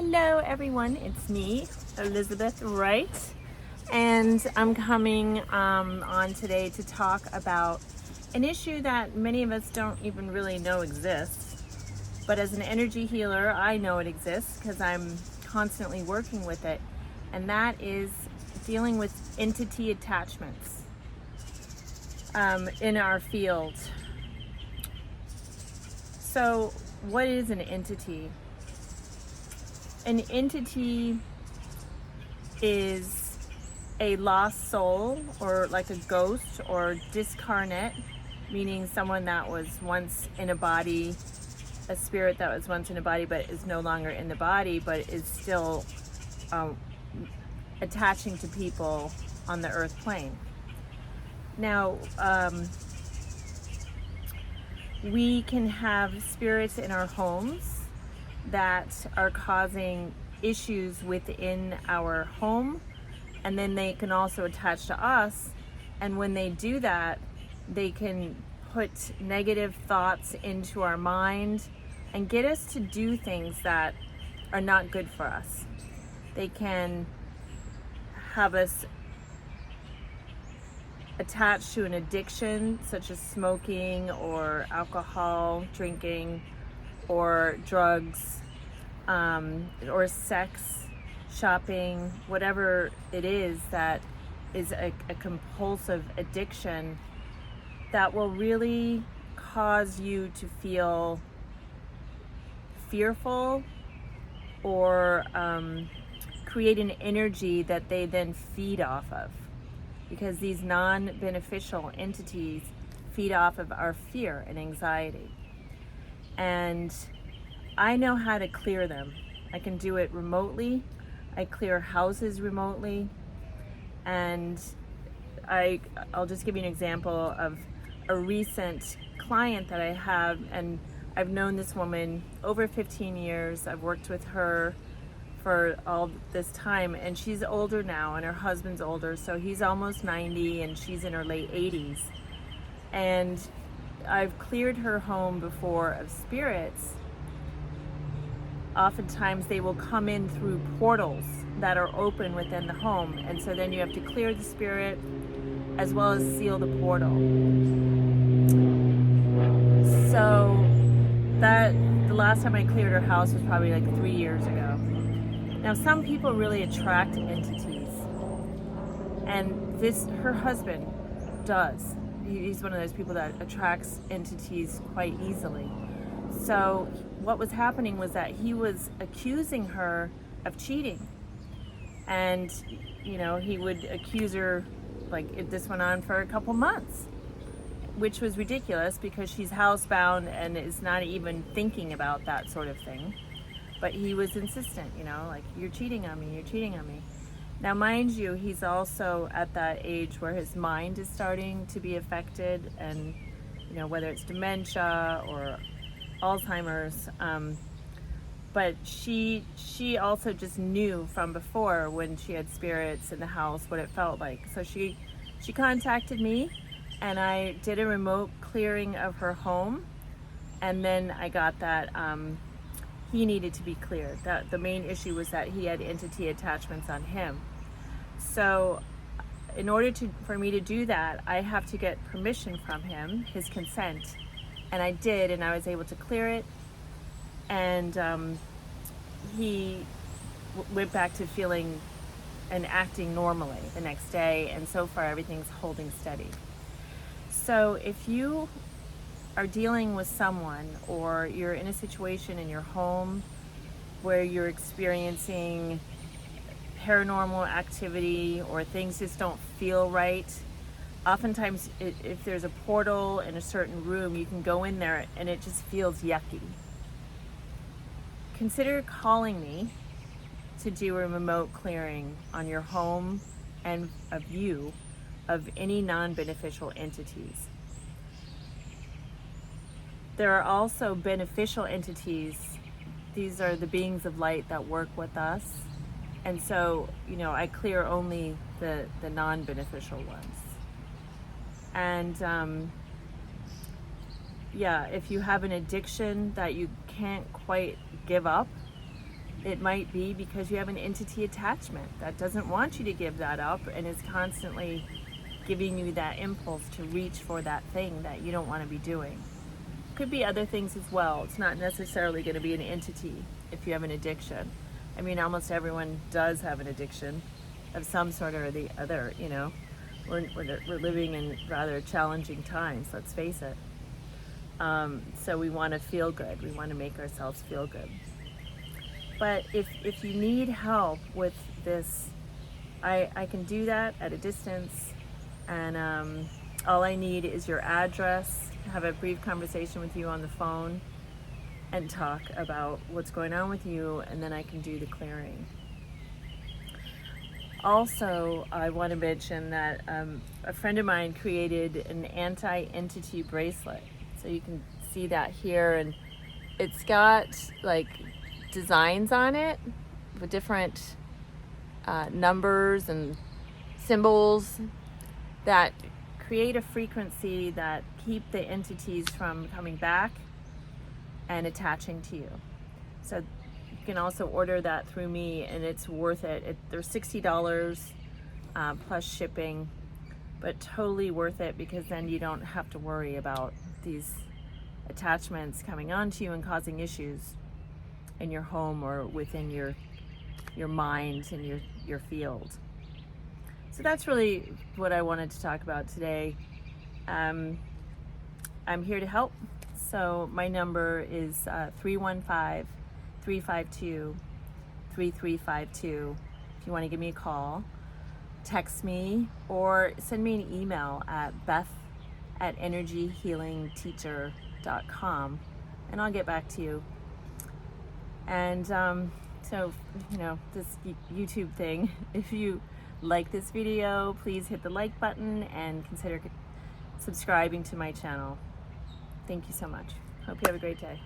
Hello everyone, it's me, Elizabeth Wright, and I'm coming on today to talk about an issue that many of us don't even really know exists. But as an energy healer, I know it exists because I'm constantly working with it, and that is dealing with entity attachments in our field. So, what is an entity? An entity is a lost soul, or like a ghost or discarnate, meaning someone that was once in a body, a spirit that was once in a body but is no longer in the body, but is still attaching to people on the earth plane. Now, we can have spirits in our homes that are causing issues within our home, and then they can also attach to us, and when they do that, they can put negative thoughts into our mind and get us to do things that are not good for us. They can have us attached to an addiction such as smoking or alcohol, drinking, or drugs, or sex, shopping, whatever it is that is a compulsive addiction that will really cause you to feel fearful or create an energy that they then feed off of, because these non-beneficial entities feed off of our fear and anxiety. And I know how to clear them. I can do it remotely. I clear houses remotely. And I'll just give you an example of a recent client that I have, and I've known this woman over 15 years. I've worked with her for all this time, and she's older now, and her husband's older, so he's almost 90 and she's in her late 80s. And I've cleared her home before of spirits. Oftentimes they will come in through portals that are open within the home, and so then you have to clear the spirit as well as seal the portal. So that the last time I cleared her house was probably like 3 years ago. Now, some people really attract entities, and her husband does. He's one of those people that attracts entities quite easily. So what was happening was that he was accusing her of cheating, and he would accuse her, like, this went on for a couple months, which was ridiculous because she's housebound and is not even thinking about that sort of thing. But he was insistent, like, you're cheating on me. Now, mind you, he's also at that age where his mind is starting to be affected, and whether it's dementia or Alzheimer's, but she also just knew from before, when she had spirits in the house, what it felt like. So she contacted me, and I did a remote clearing of her home, and then I got that he needed to be cleared. That the main issue was that he had entity attachments on him. So in order for me to do that, I have to get permission from him, his consent. And I did, and I was able to clear it. And he went back to feeling and acting normally the next day. And so far, everything's holding steady. So if you are dealing with someone, or you're in a situation in your home where you're experiencing paranormal activity, or things just don't feel right, oftentimes if there's a portal in a certain room, you can go in there and it just feels yucky. Consider calling me to do a remote clearing on your home and of you of any non-beneficial entities. There are also beneficial entities. These are the beings of light that work with us. And so, I clear only the non-beneficial ones. And if you have an addiction that you can't quite give up, It might be because you have an entity attachment that doesn't want you to give that up and is constantly giving you that impulse to reach for that thing that you don't want to be doing. Could be other things as well. It's not necessarily going to be an entity if you have an addiction. I mean, almost everyone does have an addiction of some sort or the other, you know. We're living in rather challenging times, let's face it. So we want to feel good. We want to make ourselves feel good. But if you need help with this, I can do that at a distance. And all I need is your address, have a brief conversation with you on the phone, and talk about what's going on with you, and then I can do the clearing. Also, I want to mention that a friend of mine created an anti-entity bracelet. So you can see that here, and it's got like designs on it with different numbers and symbols that create a frequency that keep the entities from coming back and attaching to you. So you can also order that through me, and it's worth it. They're $60 plus shipping, but totally worth it, because then you don't have to worry about these attachments coming onto you and causing issues in your home or within your mind and your field. So that's really what I wanted to talk about today. I'm here to help. So my number is 315-352-3352. If you want to give me a call, text me, or send me an email at beth@energyhealingteacher.com, and I'll get back to you. And so, you know, this YouTube thing, if you like this video, please hit the like button and consider subscribing to my channel. Thank you so much. Hope you have a great day.